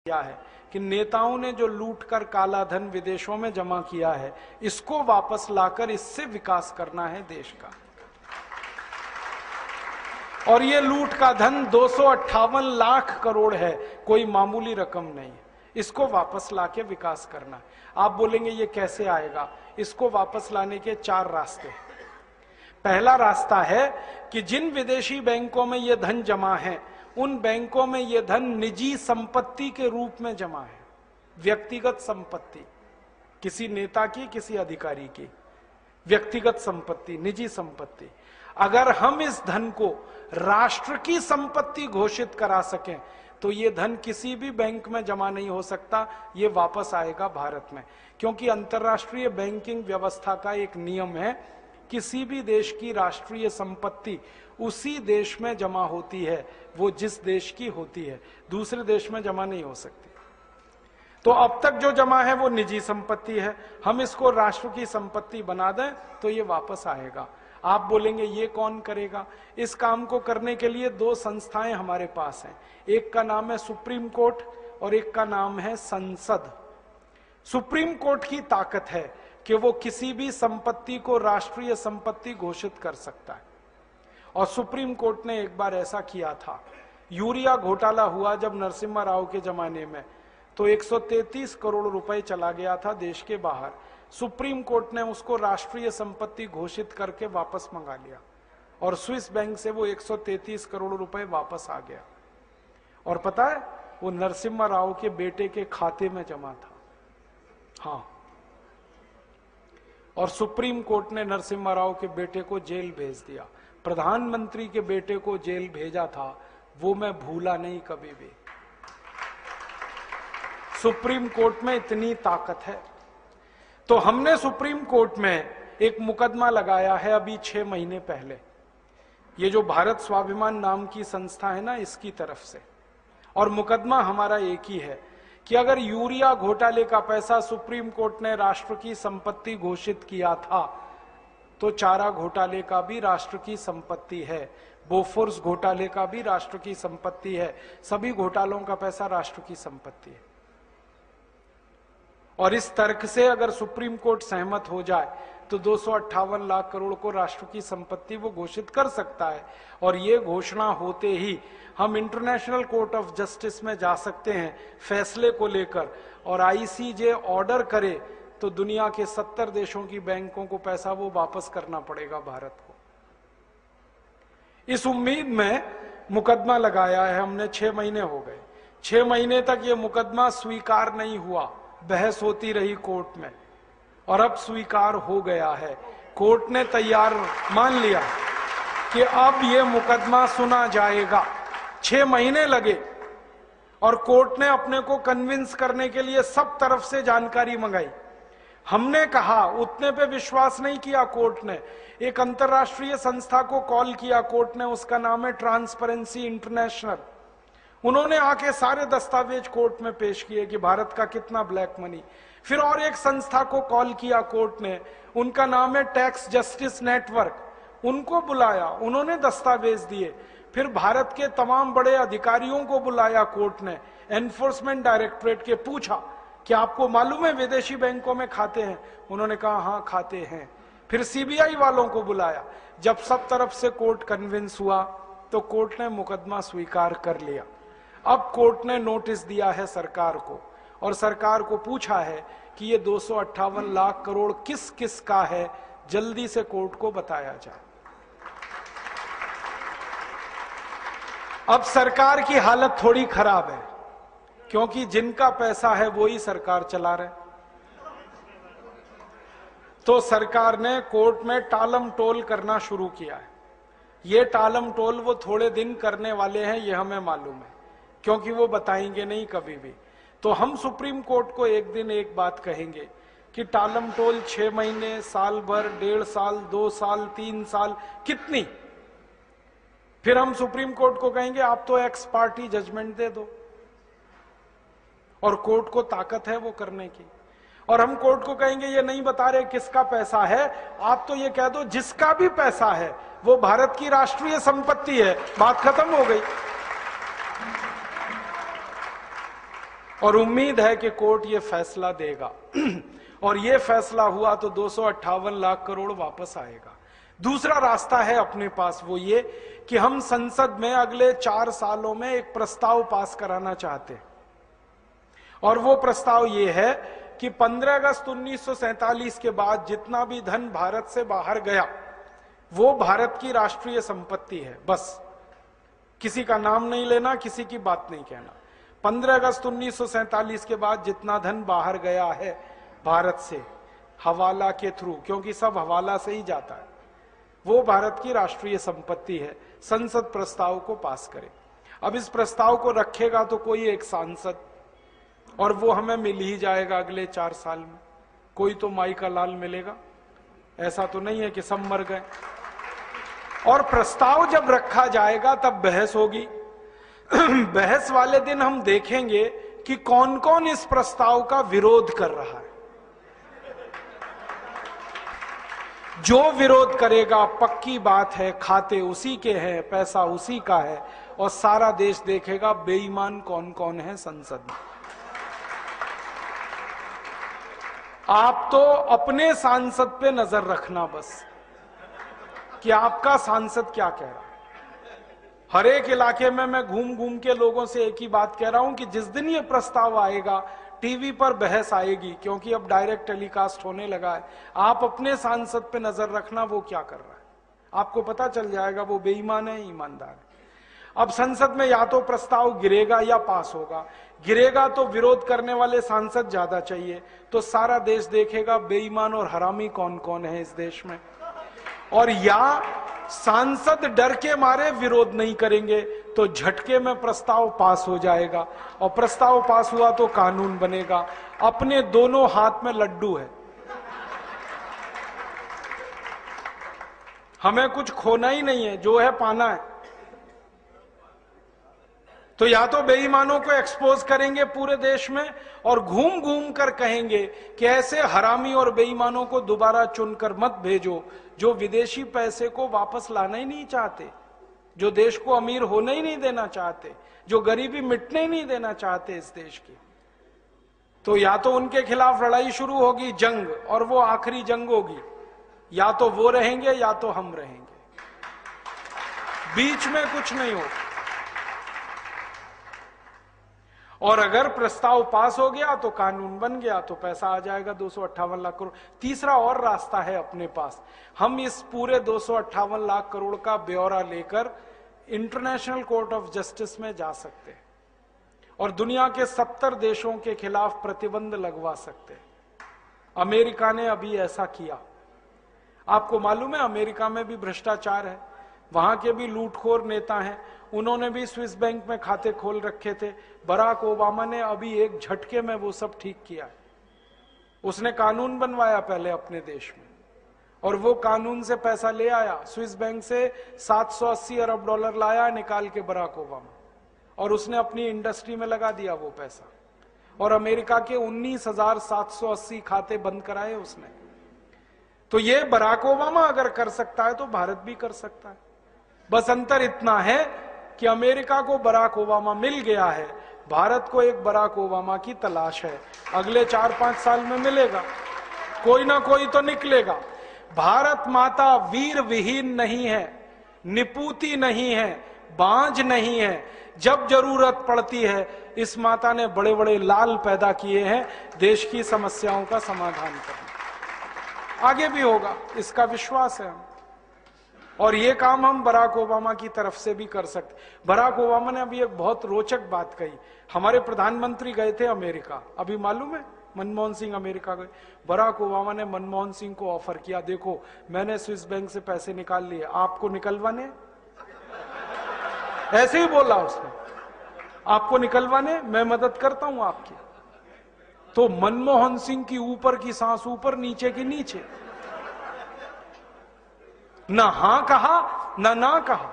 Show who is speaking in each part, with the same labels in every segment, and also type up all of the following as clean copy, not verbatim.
Speaker 1: किया है कि नेताओं ने जो लूट कर काला धन विदेशों में जमा किया है, इसको वापस लाकर इससे विकास करना है देश का। और ये लूट का धन 258 लाख करोड़ है, कोई मामूली रकम नहीं है। इसको वापस लाके विकास करना है। आप बोलेंगे ये कैसे आएगा? इसको वापस लाने के 4 रास्ते हैं। पहला रास्ता है कि जिन विदेशी बैंकों में ये धन जमा है, उन बैंकों में यह धन निजी संपत्ति के रूप में जमा है। व्यक्तिगत संपत्ति, किसी नेता की, किसी अधिकारी की व्यक्तिगत संपत्ति, निजी संपत्ति। अगर हम इस धन को राष्ट्र की संपत्ति घोषित करा सकें तो यह धन किसी भी बैंक में जमा नहीं हो सकता, यह वापस आएगा भारत में। क्योंकि अंतर्राष्ट्रीय बैंकिंग व्यवस्था का एक नियम है, किसी भी देश की राष्ट्रीय संपत्ति उसी देश में जमा होती है, वो जिस देश की होती है, दूसरे देश में जमा नहीं हो सकती। तो अब तक जो जमा है वो निजी संपत्ति है, हम इसको राष्ट्र की संपत्ति बना दें तो ये वापस आएगा। आप बोलेंगे ये कौन करेगा? इस काम को करने के लिए 2 संस्थाएं हमारे पास हैं। एक का नाम है सुप्रीम कोर्ट और एक का नाम है संसद। सुप्रीम कोर्ट की ताकत है कि वो किसी भी संपत्ति को राष्ट्रीय संपत्ति घोषित कर सकता है। और सुप्रीम कोर्ट ने एक बार ऐसा किया था, यूरिया घोटाला हुआ जब नरसिम्हा राव के जमाने में, तो 133 करोड़ रुपए चला गया था देश के बाहर। सुप्रीम कोर्ट ने उसको राष्ट्रीय संपत्ति घोषित करके वापस मंगा लिया और स्विस बैंक से वो 133 करोड़ रुपए वापस आ गया। और पता है, वो नरसिम्हा राव के बेटे के खाते में जमा था। हाँ, और सुप्रीम कोर्ट ने नरसिम्हा राव के बेटे को जेल भेज दिया। प्रधानमंत्री के बेटे को जेल भेजा था, वो मैं भूला नहीं कभी भी। सुप्रीम कोर्ट में इतनी ताकत है। तो हमने सुप्रीम कोर्ट में एक मुकदमा लगाया है अभी 6 महीने पहले, ये जो भारत स्वाभिमान नाम की संस्था है ना, इसकी तरफ से। और मुकदमा हमारा एक ही है कि अगर यूरिया घोटाले का पैसा सुप्रीम कोर्ट ने राष्ट्र की संपत्ति घोषित किया था, तो चारा घोटाले का भी राष्ट्र की संपत्ति है, बोफोर्स घोटाले का भी राष्ट्र की संपत्ति है, सभी घोटालों का पैसा राष्ट्र की संपत्ति है। और इस तर्क से अगर सुप्रीम कोर्ट सहमत हो जाए तो 258 लाख करोड़ को राष्ट्र की संपत्ति वो घोषित कर सकता है। और ये घोषणा होते ही हम इंटरनेशनल कोर्ट ऑफ जस्टिस में जा सकते हैं फैसले को लेकर, और आईसीजे ऑर्डर करे तो दुनिया के 70 देशों की बैंकों को पैसा वो वापस करना पड़ेगा भारत को। इस उम्मीद में मुकदमा लगाया है हमने। 6 महीने हो गए, 6 महीने तक ये मुकदमा स्वीकार नहीं हुआ, बहस होती रही कोर्ट में, और अब स्वीकार हो गया है। कोर्ट ने तैयार मान लिया कि अब ये मुकदमा सुना जाएगा। 6 महीने लगे और कोर्ट ने अपने को कन्विंस करने के लिए सब तरफ से जानकारी मंगाई। हमने कहा, उतने पे विश्वास नहीं किया कोर्ट ने। एक अंतर्राष्ट्रीय संस्था को कॉल किया कोर्ट ने, उसका नाम है ट्रांसपेरेंसी इंटरनेशनल। उन्होंने आके सारे दस्तावेज कोर्ट में पेश किए कि भारत का कितना ब्लैक मनी। फिर और एक संस्था को कॉल किया कोर्ट ने, उनका नाम है टैक्स जस्टिस नेटवर्क। उनको बुलाया, उन्होंने दस्तावेज दिए। फिर भारत के तमाम बड़े अधिकारियों को बुलाया कोर्ट ने, एनफोर्समेंट डायरेक्टरेट के, पूछा कि आपको मालूम है विदेशी बैंकों में खाते हैं? उन्होंने कहा हाँ खाते हैं। फिर सीबीआई वालों को बुलाया। जब सब तरफ से कोर्ट कन्विंस हुआ तो कोर्ट ने मुकदमा स्वीकार कर लिया। अब कोर्ट ने नोटिस दिया है सरकार को, और सरकार को पूछा है कि ये 258 लाख करोड़ किस किस का है, जल्दी से कोर्ट को बताया जाए। अब सरकार की हालत थोड़ी खराब है, क्योंकि जिनका पैसा है वो ही सरकार चला रहे। तो सरकार ने कोर्ट में टालम टोल करना शुरू किया है। ये टालम टोल वो थोड़े दिन करने वाले हैं, ये हमें मालूम है, क्योंकि वो बताएंगे नहीं कभी भी। तो हम सुप्रीम कोर्ट को एक दिन एक बात कहेंगे कि टालम टोल 6 महीने, साल भर, 1.5 साल, 2 साल, 3 साल, कितनी? फिर हम सुप्रीम कोर्ट को कहेंगे आप तो एक्स पार्टी जजमेंट दे दो, और कोर्ट को ताकत है वो करने की। और हम कोर्ट को कहेंगे ये नहीं बता रहे किसका पैसा है, आप तो ये कह दो जिसका भी पैसा है वो भारत की राष्ट्रीय संपत्ति है, बात खत्म हो गई। और उम्मीद है कि कोर्ट ये फैसला देगा और ये फैसला हुआ तो 258 लाख करोड़ वापस आएगा। दूसरा रास्ता है अपने पास, वो ये कि हम संसद में अगले 4 सालों में एक प्रस्ताव पास कराना चाहते हैं, और वो प्रस्ताव ये है कि 15 अगस्त 1947 के बाद जितना भी धन भारत से बाहर गया वो भारत की राष्ट्रीय संपत्ति है। बस किसी का नाम नहीं लेना, किसी की बात नहीं कहना। 15 अगस्त 1947 के बाद जितना धन बाहर गया है भारत से हवाला के थ्रू, क्योंकि सब हवाला से ही जाता है, वो भारत की राष्ट्रीय संपत्ति है। संसद प्रस्ताव को पास करे। अब इस प्रस्ताव को रखेगा तो कोई एक सांसद, और वो हमें मिल ही जाएगा अगले 4 साल में। कोई तो माई का लाल मिलेगा, ऐसा तो नहीं है कि सब मर गए। और प्रस्ताव जब रखा जाएगा तब बहस होगी। बहस वाले दिन हम देखेंगे कि कौन कौन इस प्रस्ताव का विरोध कर रहा है। जो विरोध करेगा पक्की बात है खाते उसी के हैं, पैसा उसी का है, और सारा देश देखेगा बेईमान कौन कौन है संसद में। आप तो अपने सांसद पे नजर रखना बस कि आपका सांसद क्या कह रहा है। हर एक इलाके में मैं घूम घूम के लोगों से एक ही बात कह रहा हूं कि जिस दिन ये प्रस्ताव आएगा टीवी पर बहस आएगी, क्योंकि अब डायरेक्ट टेलीकास्ट होने लगा है। आप अपने सांसद पे नजर रखना वो क्या कर रहा है, आपको पता चल जाएगा वो बेईमान है ईमानदार है। अब संसद में या तो प्रस्ताव गिरेगा या पास होगा। गिरेगा तो विरोध करने वाले सांसद ज्यादा चाहिए, तो सारा देश देखेगा बेईमान और हरामी कौन कौन है इस देश में। और या सांसद डर के मारे विरोध नहीं करेंगे तो झटके में प्रस्ताव पास हो जाएगा, और प्रस्ताव पास हुआ तो कानून बनेगा। अपने दोनों हाथ में लड्डू है, हमें कुछ खोना ही नहीं है, जो है पाना है। तो या तो बेईमानों को एक्सपोज करेंगे पूरे देश में, और घूम घूम कर कहेंगे कि ऐसे हरामी और बेईमानों को दोबारा चुनकर मत भेजो जो विदेशी पैसे को वापस लाना ही नहीं चाहते, जो देश को अमीर होने ही नहीं देना चाहते, जो गरीबी मिटने ही नहीं देना चाहते इस देश की। तो या तो उनके खिलाफ लड़ाई शुरू होगी, जंग, और वो आखिरी जंग होगी। या तो वो रहेंगे या तो हम रहेंगे, बीच में कुछ नहीं होगा। और अगर प्रस्ताव पास हो गया तो कानून बन गया, तो पैसा आ जाएगा 258 लाख करोड़। तीसरा और रास्ता है अपने पास, हम इस पूरे 258 लाख करोड़ का ब्यौरा लेकर इंटरनेशनल कोर्ट ऑफ जस्टिस में जा सकते हैं और दुनिया के 70 देशों के खिलाफ प्रतिबंध लगवा सकते हैं। अमेरिका ने अभी ऐसा किया। आपको मालूम है अमेरिका में भी भ्रष्टाचार है, वहां के भी लूटखोर नेता हैं, उन्होंने भी स्विस बैंक में खाते खोल रखे थे। बराक ओबामा ने अभी एक झटके में वो सब ठीक किया है। उसने कानून बनवाया पहले अपने देश में, और वो कानून से पैसा ले आया। स्विस बैंक से 780 अरब डॉलर लाया निकाल के बराक ओबामा, और उसने अपनी इंडस्ट्री में लगा दिया वो पैसा। और अमेरिका के 19,780 खाते बंद कराए उसने। तो ये बराक ओबामा अगर कर सकता है तो भारत भी कर सकता है। बस अंतर इतना है कि अमेरिका को बराक ओबामा मिल गया है, भारत को एक बराक ओबामा की तलाश है। अगले 4-5 साल में मिलेगा, कोई ना कोई तो निकलेगा। भारत माता वीर विहीन नहीं है, निपूती नहीं है, बांझ नहीं है। जब जरूरत पड़ती है इस माता ने बड़े बड़े लाल पैदा किए हैं देश की समस्याओं का समाधान करने। आगे भी होगा, इसका विश्वास है हम। और ये काम हम बराक ओबामा की तरफ से भी कर सकते। बराक ओबामा ने अभी एक बहुत रोचक बात कही। हमारे प्रधानमंत्री गए थे अमेरिका, अभी मालूम है मनमोहन सिंह अमेरिका गए। बराक ओबामा ने मनमोहन सिंह को ऑफर किया, देखो मैंने स्विस बैंक से पैसे निकाल लिए, आपको निकलवाने? ऐसे ही बोला उसने, आपको निकलवाने, मैं मदद करता हूं आपकी। तो मनमोहन सिंह की ऊपर की सांस ऊपर, नीचे की नीचे, ना हां कहा ना कहा।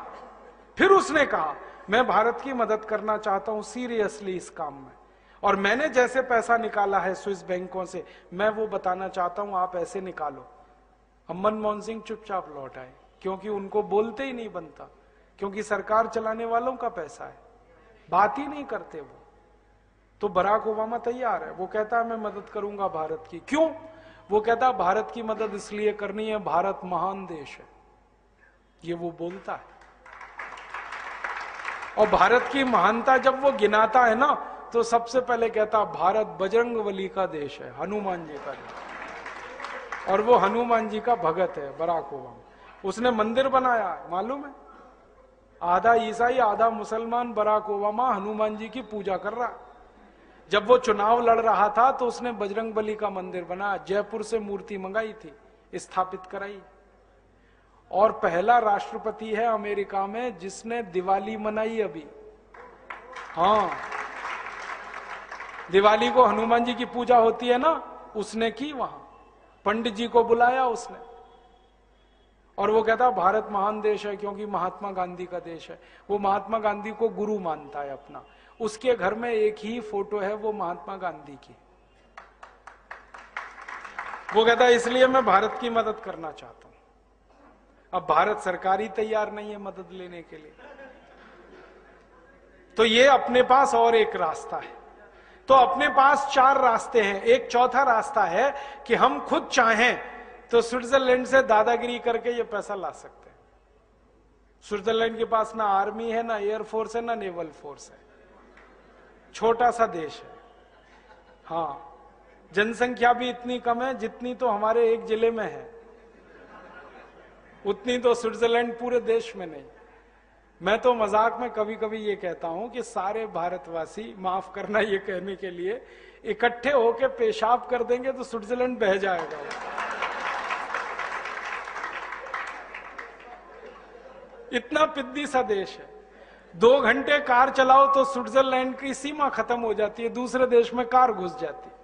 Speaker 1: फिर उसने कहा मैं भारत की मदद करना चाहता हूं सीरियसली इस काम में, और मैंने जैसे पैसा निकाला है स्विस बैंकों से मैं वो बताना चाहता हूं, आप ऐसे निकालो। अब मनमोहन सिंह चुपचाप लौट आए, क्योंकि उनको बोलते ही नहीं बनता, क्योंकि सरकार चलाने वालों का पैसा है, बात ही नहीं करते वो। तो बराक ओबामा तैयार है, वो कहता है मैं मदद करूंगा भारत की। क्यों? वो कहता है भारत की मदद इसलिए करनी है, भारत महान देश है, ये वो बोलता है। और भारत की महानता जब वो गिनाता है ना, तो सबसे पहले कहता भारत बजरंगबली का देश है, हनुमान जी का देश। और वो हनुमान जी का भगत है बराक ओबामा। उसने मंदिर बनाया, मालूम है? आधा ईसाई आधा मुसलमान बराक ओबामा हनुमान जी की पूजा कर रहा। जब वो चुनाव लड़ रहा था तो उसने बजरंगबली का मंदिर बनाया, जयपुर से मूर्ति मंगाई थी, स्थापित कराई। और पहला राष्ट्रपति है अमेरिका में जिसने दिवाली मनाई अभी। हाँ, दिवाली को हनुमान जी की पूजा होती है ना, उसने की वहां, पंडित जी को बुलाया उसने। और वो कहता भारत महान देश है क्योंकि महात्मा गांधी का देश है। वो महात्मा गांधी को गुरु मानता है अपना। उसके घर में एक ही फोटो है, वो महात्मा गांधी की। वो कहता है इसलिए मैं भारत की मदद करना चाहता हूं। अब भारत सरकार ही तैयार नहीं है मदद लेने के लिए। तो ये अपने पास और एक रास्ता है। तो अपने पास 4 रास्ते हैं। एक चौथा रास्ता है कि हम खुद चाहें तो स्विट्जरलैंड से दादागिरी करके ये पैसा ला सकते हैं। स्विट्जरलैंड के पास ना आर्मी है, ना एयरफोर्स है, ना नेवल फोर्स है, छोटा सा देश है। हाँ, जनसंख्या भी इतनी कम है जितनी तो हमारे एक जिले में है, उतनी तो स्विट्जरलैंड पूरे देश में नहीं। मैं तो मजाक में कभी कभी ये कहता हूं कि सारे भारतवासी, माफ करना ये कहने के लिए, इकट्ठे होके पेशाब कर देंगे तो स्विट्जरलैंड बह जाएगा। इतना पिद्दी सा देश है। 2 घंटे कार चलाओ तो स्विट्जरलैंड की सीमा खत्म हो जाती है, दूसरे देश में कार घुस जाती है।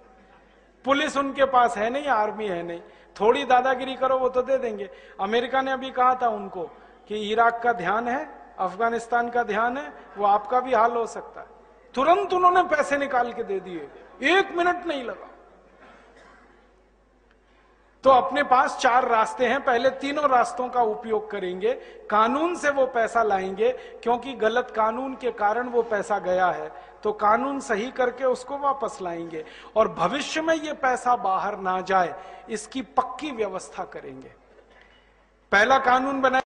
Speaker 1: पुलिस उनके पास है नहीं, आर्मी है नहीं, थोड़ी दादागिरी करो वो तो दे देंगे। अमेरिका ने अभी कहा था उनको कि इराक का ध्यान है, अफगानिस्तान का ध्यान है, वो आपका भी हाल हो सकता है। तुरंत उन्होंने पैसे निकाल के दे दिए, 1 मिनट नहीं लगा। तो अपने पास 4 रास्ते हैं। पहले तीनों रास्तों का उपयोग करेंगे। कानून से वो पैसा लाएंगे, क्योंकि गलत कानून के कारण वो पैसा गया है, तो कानून सही करके उसको वापस लाएंगे। और भविष्य में ये पैसा बाहर ना जाए, इसकी पक्की व्यवस्था करेंगे। पहला कानून बनाए